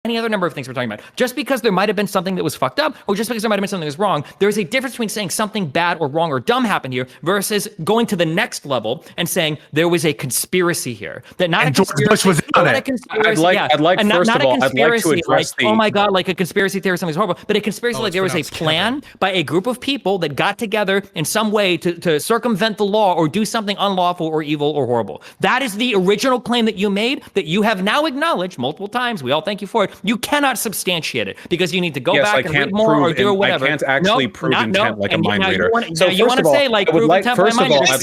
Any other number of things we're talking about. Just because there might have been something that was fucked up, or just because there might have been something that was wrong, there's a difference between saying something bad or wrong or dumb happened here versus going to the next level and saying there was a conspiracy here. That not and a George Bush was on it. I'd like first of all, I'd like to address oh my God, like a conspiracy theory, something's horrible. But a conspiracy like there was a plan by a group of people that got together in some way to circumvent the law or do something unlawful or evil or horrible. That is the original claim that you made, that you have now acknowledged multiple times. We all thank you for it. You cannot substantiate it because you need to go back and read more or do whatever. I can't actually prove intent like a mind reader. So you want to say like prove intent by mind reader?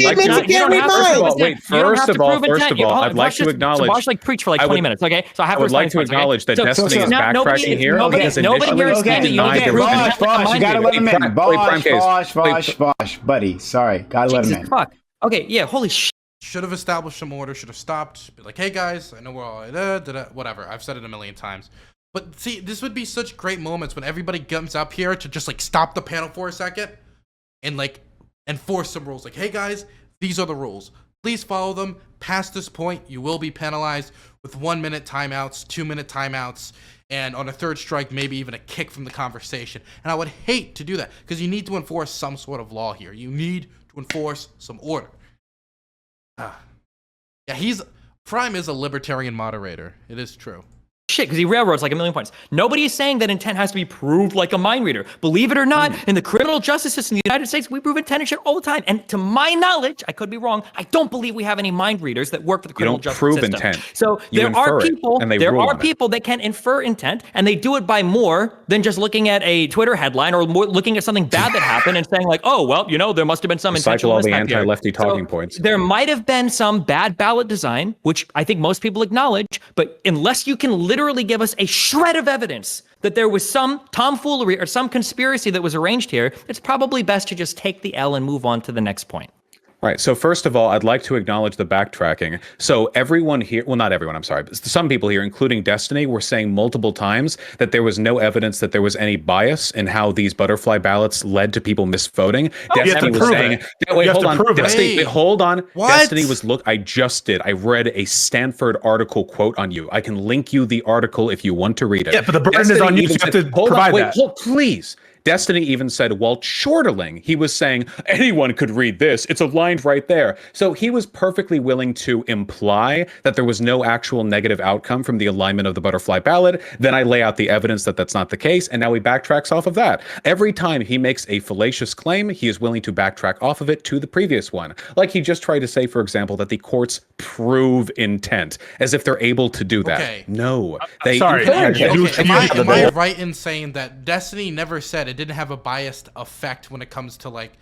First of all, I'd like to acknowledge. Vaush like preach for like 20 minutes. Okay, so I would like to acknowledge that Destiny is backtracking here because initially he denied there was Vaush, you gotta let him in. Vaush, buddy. Sorry, gotta let him in. Fuck. Okay, yeah. Holy shit. Should have established some order. Should have stopped. Be like, hey guys, I know we're all whatever. I've said it a million times. But see, this would be such great moments when everybody comes up here to just like stop the panel for a second and like enforce some rules. Like, hey guys, these are the rules. Please follow them. Past this point, you will be penalized with 1 minute timeouts, 2 minute timeouts, and on a third strike, maybe even a kick from the conversation. And I would hate to do that because you need to enforce some sort of law here. You need to enforce some order. Yeah, Prime is a libertarian moderator. It is true. Shit, because he railroads like a million points. Nobody is saying that intent has to be proved like a mind reader. Believe it or not, in the criminal justice system in the United States, we prove intent and shit all the time. And to my knowledge, I could be wrong, I don't believe we have any mind readers that work for the criminal justice system. You don't prove intent. So there are people that can infer intent, and they do it by more than just looking at a Twitter headline or more looking at something bad that happened and saying like, oh, well, you know, there must have been some intentional mishap here. Cycle all the anti-lefty talking points. There might have been some bad ballot design, which I think most people acknowledge, but unless you can literally give us a shred of evidence that there was some tomfoolery or some conspiracy that was arranged here, it's probably best to just take the L and move on to the next point. Right. So first of all, I'd like to acknowledge the backtracking. So everyone here, well, not everyone, I'm sorry, but some people here, including Destiny, were saying multiple times that there was no evidence that there was any bias in how these butterfly ballots led to people misvoting. Destiny was saying, wait, hold on. Destiny, wait, hold on. What? Destiny was, look, I just did. I read a Stanford article quote on you. I can link you the article if you want to read it. Yeah, but the burden is on you. You have to provide that. Hold, please. Destiny even said, while chortling, he was saying, anyone could read this. It's aligned right there. So he was perfectly willing to imply that there was no actual negative outcome from the alignment of the butterfly ballot. Then I lay out the evidence that that's not the case, and now he backtracks off of that. Every time he makes a fallacious claim, he is willing to backtrack off of it to the previous one. Like he just tried to say, for example, that the courts prove intent, as if they're able to do that. Okay. No. Sorry. Am I right in saying that Destiny never said it didn't have a biased effect when it comes to like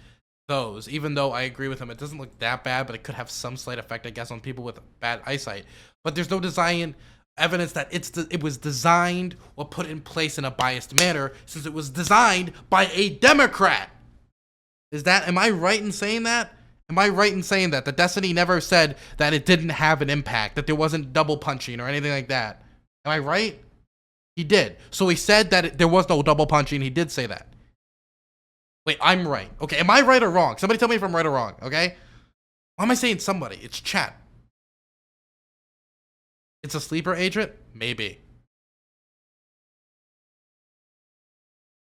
those, even though I agree with him, it doesn't look that bad, but it could have some slight effect, I guess, on people with bad eyesight. But there's no design evidence that it was designed or put in place in a biased manner, since it was designed by a Democrat. Am I right in saying that? Am I right in saying that Destiny never said that it didn't have an impact, that there wasn't double punching or anything like that? Am I right? He did. So he said that there was no double punching. He did say that. Wait, I'm right. Okay, am I right or wrong? Somebody tell me if I'm right or wrong, okay? Why am I saying somebody? It's chat. It's a sleeper agent? Maybe.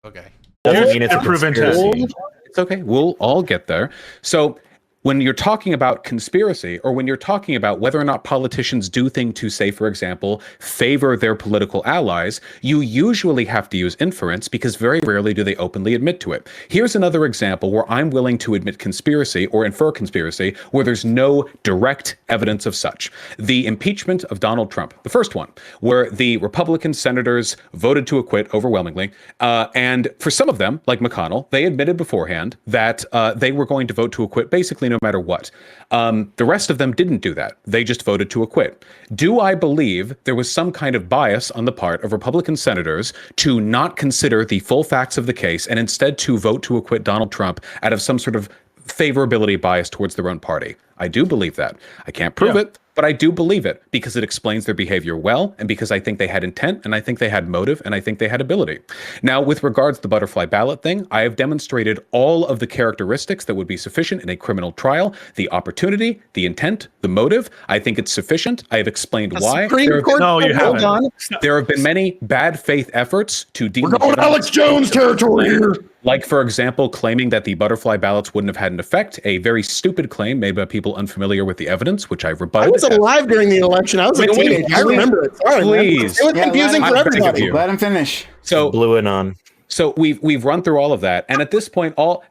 Okay. Doesn't mean it's a conspiracy. It's okay. We'll all get there. So when you're talking about conspiracy, or when you're talking about whether or not politicians do things to, say, for example, favor their political allies, you usually have to use inference, because very rarely do they openly admit to it. Here's another example where I'm willing to admit conspiracy or infer conspiracy where there's no direct evidence of such. The impeachment of Donald Trump, the first one, where the Republican senators voted to acquit overwhelmingly. And for some of them, like McConnell, they admitted beforehand that they were going to vote to acquit basically no matter what. The rest of them didn't do that. They just voted to acquit. Do I believe there was some kind of bias on the part of Republican senators to not consider the full facts of the case and instead to vote to acquit Donald Trump out of some sort of favorability bias towards their own party? I do believe that. I can't prove it, but I do believe it because it explains their behavior well, and because I think they had intent, and I think they had motive, and I think they had ability. Now, with regards to the butterfly ballot thing, I have demonstrated all of the characteristics that would be sufficient in a criminal trial: the opportunity, the intent, the motive. I think it's sufficient. I have explained why. Hold on. There have been many bad faith efforts to deal with Alex Jones territory here. Like, for example, claiming that the butterfly ballots wouldn't have had an effect, a very stupid claim made by people unfamiliar with the evidence, which I rebutted. I was alive during the election. I was a teenager. I remember it. Sorry, please. It was confusing for everybody. Let him finish. So blew it on. So we've run through all of that, and at this point, all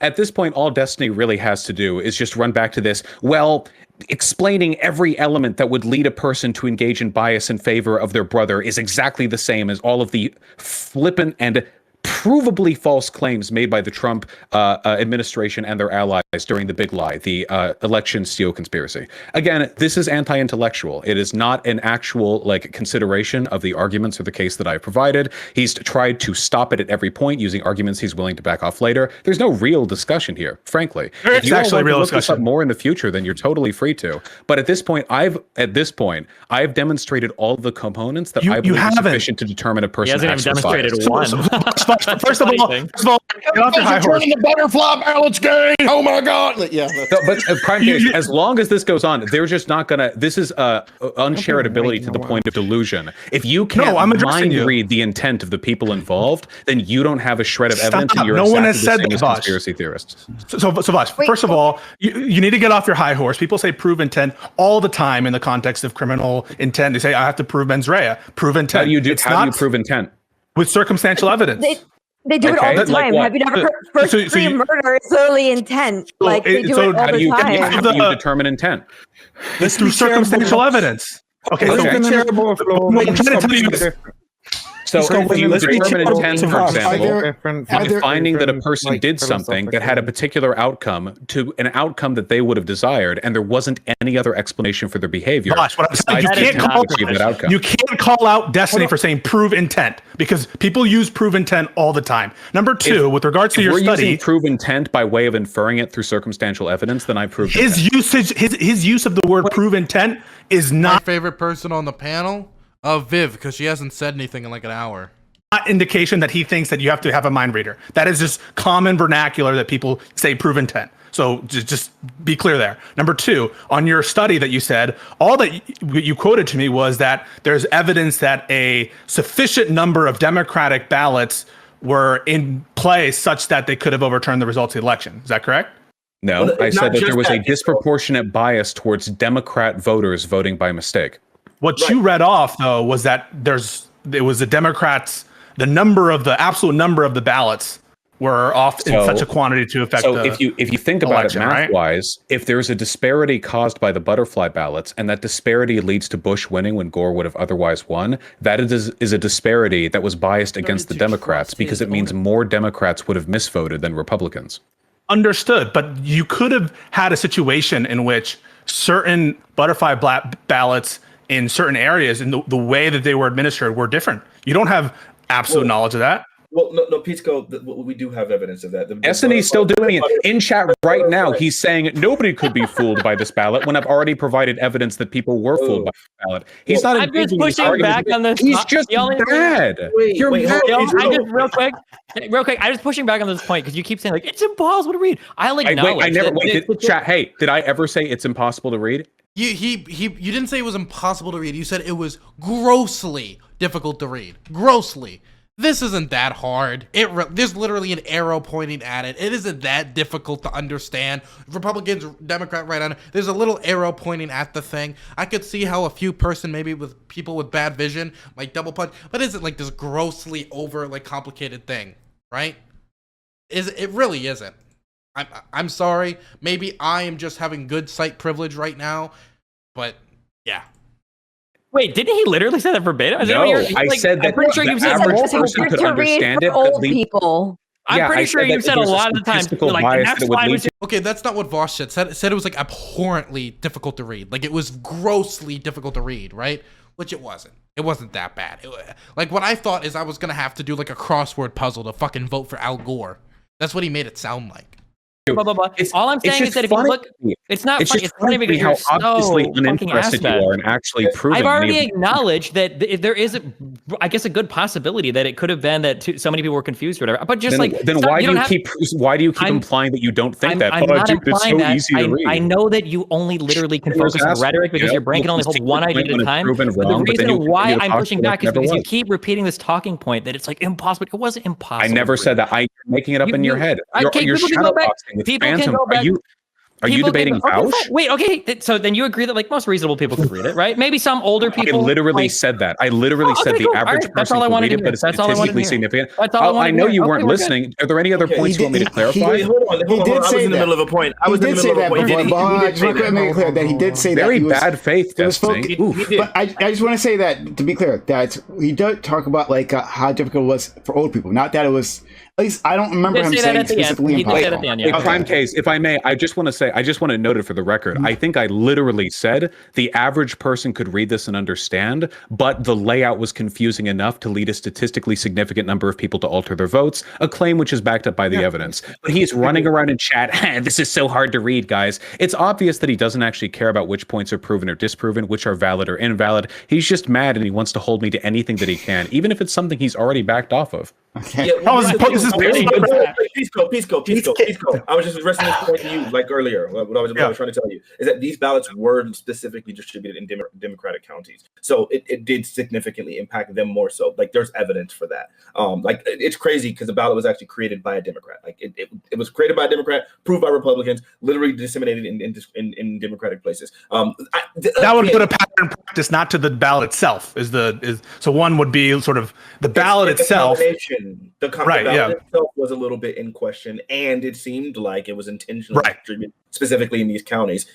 Destiny really has to do is just run back to this. Well, explaining every element that would lead a person to engage in bias in favor of their brother is exactly the same as all of the flippant and provably false claims made by the Trump administration and their allies during the big lie, the election steal conspiracy. Again, this is anti-intellectual. It is not an actual consideration of the arguments or the case that I provided. He's tried to stop it at every point using arguments he's willing to back off later. There's no real discussion here, frankly. It's if you actually want real to look discussion. this up more in the future, then you're totally free to. But at this point, I've demonstrated all of the components that I believe is sufficient to determine a person. He hasn't even demonstrated one. First of all, get off your high horse. The butterfly ballots game. Oh my God! Yeah, but Primecaye, as long as this goes on, they're just not gonna. This is uncharitability to the point of delusion. If you can't mind read the intent of the people involved, then you don't have a shred of evidence, and you're no one has said that, conspiracy theorists. So Vaush, first of all, you need to get off your high horse. People say prove intent all the time in the context of criminal intent. They say I have to prove mens rea, prove intent. How do you prove intent? With circumstantial evidence. They do it all the time. Have you never heard first-degree murder is literally intent? Like they do it all the time. How do you determine intent? It's through circumstantial evidence. Okay, So if you determine intent, for example, by finding that a person did something that had a particular outcome to an outcome that they would have desired, and there wasn't any other explanation for their behavior. Gosh, what I'm saying, you can't call out Destiny for saying prove intent, because people use prove intent all the time. Number two, with regards to your study, using prove intent by way of inferring it through circumstantial evidence, then I prove his use of the word prove intent is not my favorite person on the panel. Viv, because she hasn't said anything in like an hour. Not indication that he thinks that you have to have a mind reader. That is just common vernacular that people say prove intent. So just be clear there. Number two, on your study that you said, all that you quoted to me was that there's evidence that a sufficient number of Democratic ballots were in play such that they could have overturned the results of the election. Is that correct? No, well, I said that there was a disproportionate bias towards Democrat voters voting by mistake. What you read off, though, was that it was the Democrats, the absolute number of the ballots were off in such a quantity to affect the if you think about election, it math-wise, right? If there's a disparity caused by the butterfly ballots, and that disparity leads to Bush winning when Gore would have otherwise won, that is a disparity that was biased against the Democrats, because it means more Democrats would have misvoted than Republicans. Understood, but you could have had a situation in which certain butterfly ballots in certain areas and the way that they were administered were different. You don't have absolute knowledge of that. Well, no, Pisco, we do have evidence of that. Destiny's still doing it. In chat right now, he's saying nobody could be fooled by this ballot when I've already provided evidence that people were fooled by the ballot. He's not I'm just pushing back on this. He's just mad. You're mad. Real quick, I'm just pushing back on this point because you keep saying, like, it's impossible to read. Chat, hey, did I ever say it's impossible to read? You didn't say it was impossible to read. You said it was grossly difficult to read. Grossly. This isn't that hard. There's literally an arrow pointing at it. It isn't that difficult to understand. Republicans, Democrat, right on it. There's a little arrow pointing at the thing. I could see how a few person, maybe with people with bad vision, like double punch, but is it like this grossly over like complicated thing, right? It really isn't. I'm sorry. Maybe I am just having good sight privilege right now, but yeah. Wait, didn't he literally say that verbatim? I said that the average person could understand it. Old people. I'm pretty sure you said a lot of the time. Like, okay, that's not what Vaush said. Said it was like abhorrently difficult to read. Like it was grossly difficult to read, right? Which it wasn't. It wasn't that bad. Like what I thought is I was gonna have to do like a crossword puzzle to fucking vote for Al Gore. That's what he made it sound like. Blah, blah, blah. All I'm saying is that if you look, it's not funny. It's funny because you're so uninterested you are in actually proving. I've already acknowledged that there is, I guess, a good possibility that it could have been that so many people were confused or whatever. But just then why do you keep implying that you don't think that? I'm not implying that. I know that you only literally can focus on rhetoric because your brain can only hold one idea at a time. But the reason why I'm pushing back is because you keep repeating this talking point that it's like impossible. It wasn't impossible. I never said that. I'm making it up in your head. You're shadow boxing. People can go back. Are you debating Vaush? Wait, okay. So then you agree that like most reasonable people could read it, right? Maybe some older people. I literally said that. I literally said the average person could read it, but it's statistically significant. I know you weren't listening. Are there any other points you want me to clarify? Hold on. I was in the middle of a point. I was in the middle of a point. He did say that. Very bad faith, Destiny. But I just want to say that, to be clear, that he did talk about like how difficult it was for old people. Not that it was. At least I don't remember him saying specifically impossible. Primecaye, if I may, I just want to note it for the record. I think I literally said the average person could read this and understand, but the layout was confusing enough to lead a statistically significant number of people to alter their votes, a claim which is backed up by the evidence. But he's running around in chat, this is so hard to read, guys. It's obvious that he doesn't actually care about which points are proven or disproven, which are valid or invalid. He's just mad and he wants to hold me to anything that he can, even if it's something he's already backed off of. Okay. Yeah, this is Pisco. I was just addressing this point to you, like earlier. What I was trying to tell you is that these ballots were specifically distributed in Democratic counties, so it did significantly impact them more so. Like there's evidence for that. Like it's crazy because the ballot was actually created by a Democrat. Like it was created by a Democrat, proved by Republicans, literally disseminated in Democratic places. That would put a pattern practice, not to the ballot itself. So one would be sort of the ballot itself. The ballot itself was a little bit in question, and it seemed like it was intentionally distributed specifically in these counties.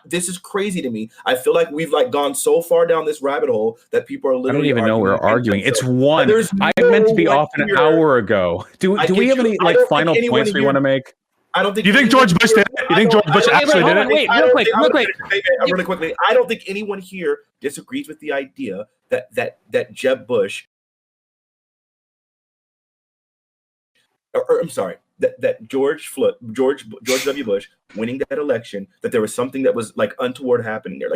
This is crazy to me. I feel like we've gone so far down this rabbit hole that people are literally. I don't even know we're arguing. It's one. I meant to be off an hour ago. Do we have any final points we want to make? I don't think. You think George Bush did it? You think George Bush actually did it? Wait, real quick. Really quickly. I don't think anyone here disagrees with the idea that Jeb Bush, or I'm sorry, that George W. Bush winning that election, that there was something that was untoward happening there.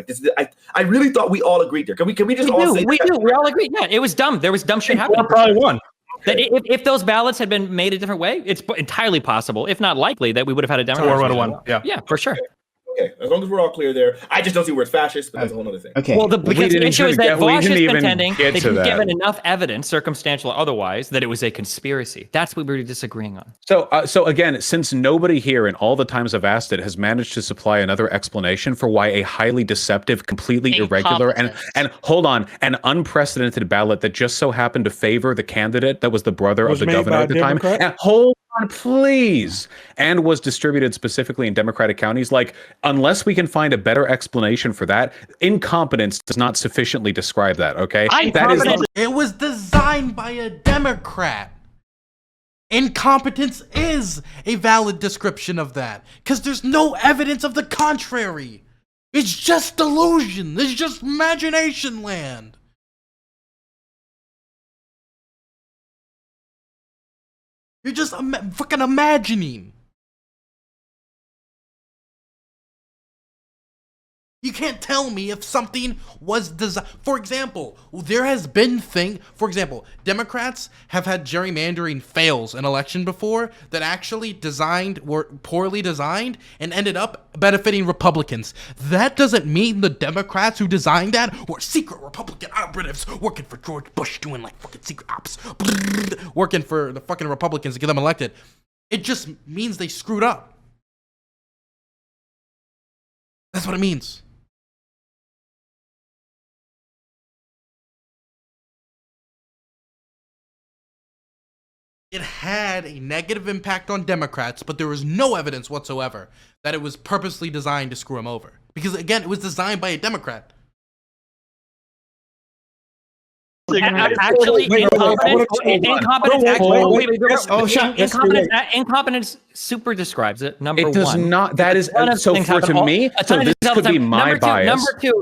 I really thought we all agreed there. Can we just all say we do? We all agreed. Yeah, it was dumb. There was dumb shit happening. Probably won. That if those ballots had been made a different way, it's entirely possible, if not likely, that we would have had a Democrat. Would have won. Yeah, for sure. Okay, as long as we're all clear there. I just don't see where it's fascist, but that's a whole other thing. Okay. Well, because the issue is that Vaush is contending that he's given that. enough evidence, circumstantial or otherwise, that it was a conspiracy. That's what we're disagreeing on. So again, since nobody here in all the times I've asked it has managed to supply another explanation for why a highly deceptive, completely irregular, and hold on, an unprecedented ballot that just so happened to favor the candidate that was the brother of the governor at the time. And hold on, please. And was distributed specifically in Democratic counties. Unless we can find a better explanation for that, incompetence does not sufficiently describe that, okay? It was designed by a Democrat. Incompetence is a valid description of that, because there's no evidence of the contrary. It's just delusion. It's just imagination land. You're just fucking imagining. You can't tell me if something was designed. For example, there has been Democrats have had gerrymandering fails in election before that actually were poorly designed and ended up benefiting Republicans. That doesn't mean the Democrats who designed that were secret Republican operatives working for George Bush, doing fucking secret ops, working for the fucking Republicans to get them elected. It just means they screwed up. That's what it means. It had a negative impact on Democrats, but there was no evidence whatsoever that it was purposely designed to screw them over. Because, again, it was designed by a Democrat. Incompetence super describes it. Number one. It does not. That is so to me. So this could be my bias.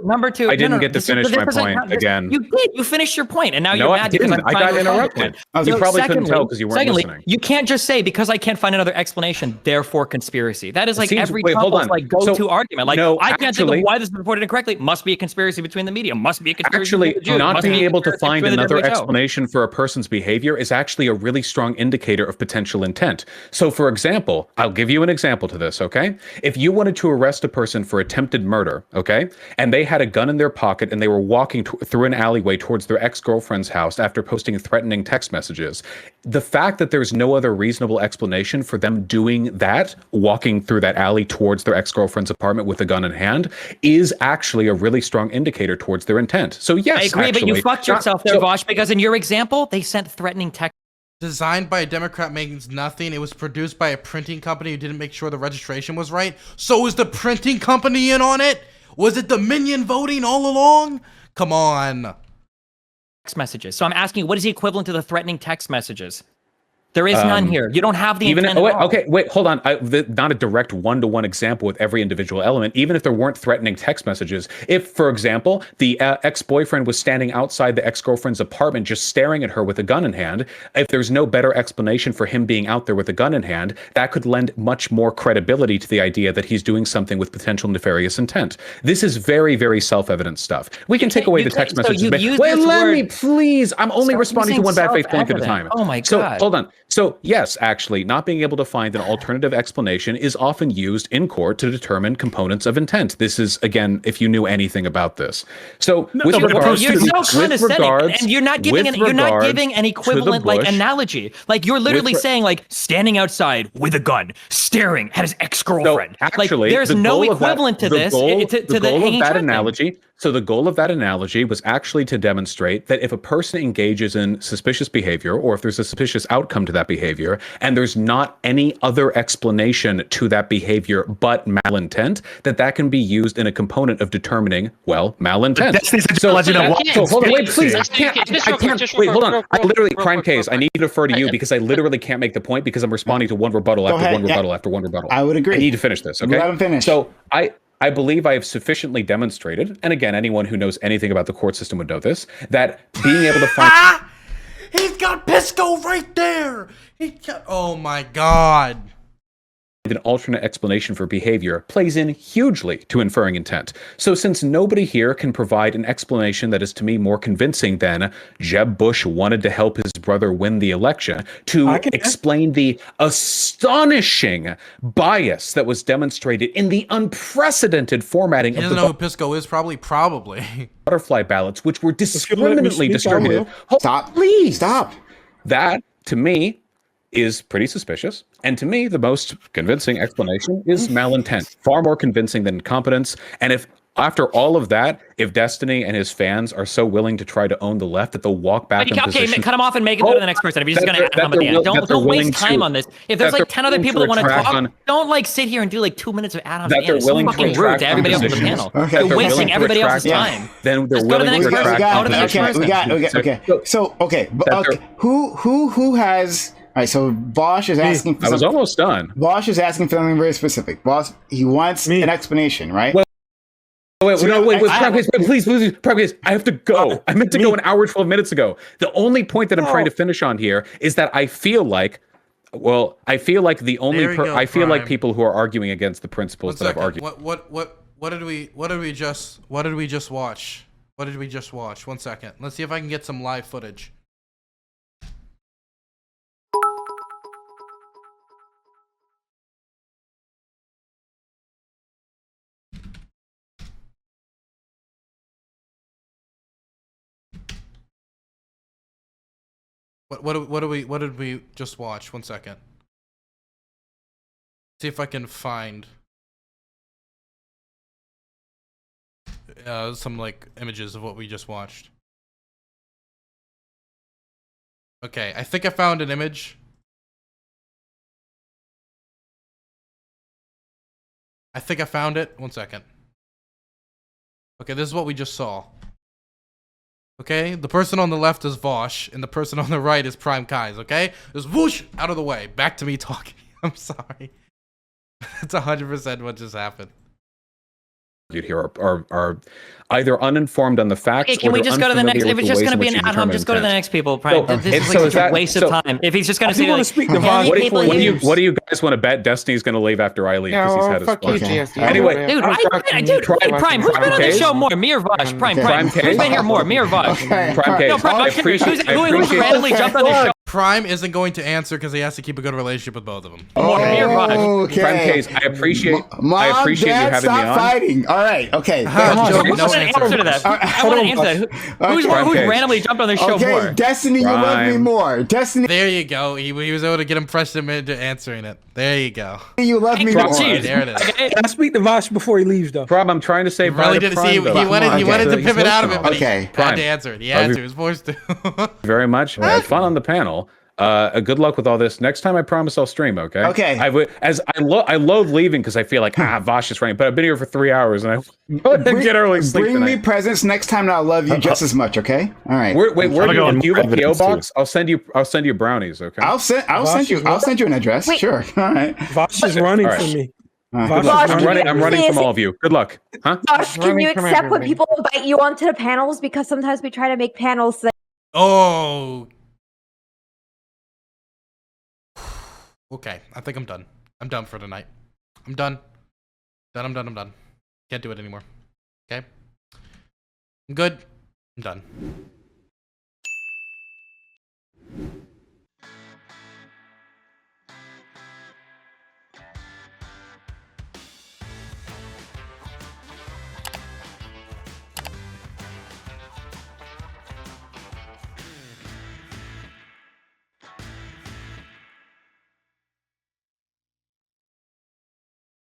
Number two. I didn't get to finish my point again. You did. You finished your point, and now you're mad because I got interrupted. You probably couldn't tell because you weren't listening. You can't just say because I can't find another explanation, therefore conspiracy. That is every couple's go-to argument. I can't think of why this is reported incorrectly. Must be a conspiracy between the media. Must be a conspiracy. Actually, not being able to find another explanation for a person's behavior is actually a really strong indicator of potential intent. So, for example, I'll give you an example to this, okay? If you wanted to arrest a person for attempted murder, okay, and they had a gun in their pocket and they were walking through an alleyway towards their ex-girlfriend's house after posting threatening text messages, the fact that there's no other reasonable explanation for them doing that, walking through that alley towards their ex-girlfriend's apartment with a gun in hand, is actually a really strong indicator towards their intent. So yes, I agree, but you fucked yourself there, Vaush, because in your example, they sent threatening text. Designed by a Democrat means nothing. It was produced by a printing company who didn't make sure the registration was right. So was the printing company in on it? Was it Dominion voting all along? Come on. Text messages. So I'm asking, what is the equivalent to the threatening text messages? There is none here. You don't have the intent at all. Okay, wait, hold on. Not a direct one-to-one example with every individual element, even if there weren't threatening text messages. If, for example, the ex-boyfriend was standing outside the ex-girlfriend's apartment just staring at her with a gun in hand, if there's no better explanation for him being out there with a gun in hand, that could lend much more credibility to the idea that he's doing something with potential nefarious intent. This is very, very self-evident stuff. We can take away the text messages. Wait, let me, please. I'm only responding to one bad faith point at a time. Oh my God. So, hold on. So yes, actually, not being able to find an alternative explanation is often used in court to determine components of intent. This is, again, if you knew anything about this. So with regards you're so condescending, and you're not giving an equivalent analogy. You're literally saying standing outside with a gun, staring at his ex-girlfriend. So actually, there's no equivalent to this. The goal of that analogy. So the goal of that analogy was actually to demonstrate that if a person engages in suspicious behavior, or if there's a suspicious outcome to that behavior, and there's not any other explanation to that behavior but malintent, that can be used in a component of determining, well, malintent. So hold on, wait, please, I can't. Wait, hold on. I literally, Primecaye, I need to defer to you because I literally can't make the point because I'm responding to one rebuttal after one rebuttal after one rebuttal. I would agree. I need to finish this, okay? Let him finish. So I believe I have sufficiently demonstrated, and again, anyone who knows anything about the court system would know this, that being able to find... He's got Pisco right there! Oh my god. An alternate explanation for behavior plays in hugely to inferring intent. So since nobody here can provide an explanation that is to me more convincing than Jeb Bush wanted to help his brother win the election, to explain the astonishing bias that was demonstrated in the unprecedented formatting of the... He doesn't know who Pisco is, probably. Butterfly ballots, which were discriminately distributed. Stop. Please. Stop. That, to me, is pretty suspicious. And to me, the most convincing explanation is malintent. Far more convincing than incompetence. And if, after all of that, if Destiny and his fans are so willing to try to own the left that they'll walk back in position... cut him off and make it go to the next person. If you're just going to add him at the end. Don't waste time on this. If there's like 10 other people that want to talk, don't like sit here and do like 2 minutes of add-ons. That they're willing to fucking rude to everybody else on the panel. You're wasting everybody else's time. Then they're willing to retract. Who has... All right, so Vaush is asking for I was almost done. Vaush is asking for something very specific. Vaush, he wants an explanation, right? Wait, please, I have to go. I meant to go an hour and 12 minutes ago. The only point that I'm trying to finish on here is that I feel like, I feel like people who are arguing against the principles that I've argued. What did we just watch? What did we just watch? 1 second. Let's see if I can get some live footage. What did we just watch? 1 second. See if I can find some like images of what we just watched. Okay, I think I found an image. I think I found it. 1 second. Okay, this is what we just saw. Okay, the person on the left is Vaush, and the person on the right is Primecaye, okay? Just whoosh, out of the way. Back to me talking. I'm sorry. That's 100% what just happened. Here are either uninformed on the facts. Okay, can we just go to the next? If it's just going to be an ad hom, just go to the next people. This is like a waste of time. If he's just going to say, what do you guys want to bet Destiny's going to leave after I leave? Because he's had his fun. Anyway, dude, Prime, who's been on the show more? Me or Vaush? Prime, who's been here more? Me or Vaush? Primecaye, who's randomly jumped on the show? Prime isn't going to answer because he has to keep a good relationship with both of them. Primecaye, I appreciate you having me on. Stop fighting. All right, okay. I want to answer to that. I want to answer that. Who's randomly jumped on the show more? Okay, Destiny, you love me more. Destiny. There you go. He was able to get him into answering it. There you go. You love me more. There it is. Can I speak to Vaush before he leaves, though? Prime, I'm trying to say. He really didn't see. He wanted to pivot out of it, but he had to answer it. He had to. He was forced to. Very much. I had fun on the panel. Good luck with all this. Next time, I promise I'll stream. Okay. Okay. I loathe leaving because I feel like Vaush is running, but I've been here for 3 hours and I get early sleep. Bring me presents next time, and I'll love you just as much. Okay. All right. Where do you have a PO box? I'll send you brownies. Okay. I'll send you an address. Wait. Sure. All right. Vaush is running for me. I'm running from all of you. Good luck. Huh? Vaush, can you accept when people invite you onto the panels? Because sometimes we try to make panels that. Oh. Okay, I think I'm done. I'm done for tonight. I'm done. I'm done. Can't do it anymore. Okay? I'm good. I'm done.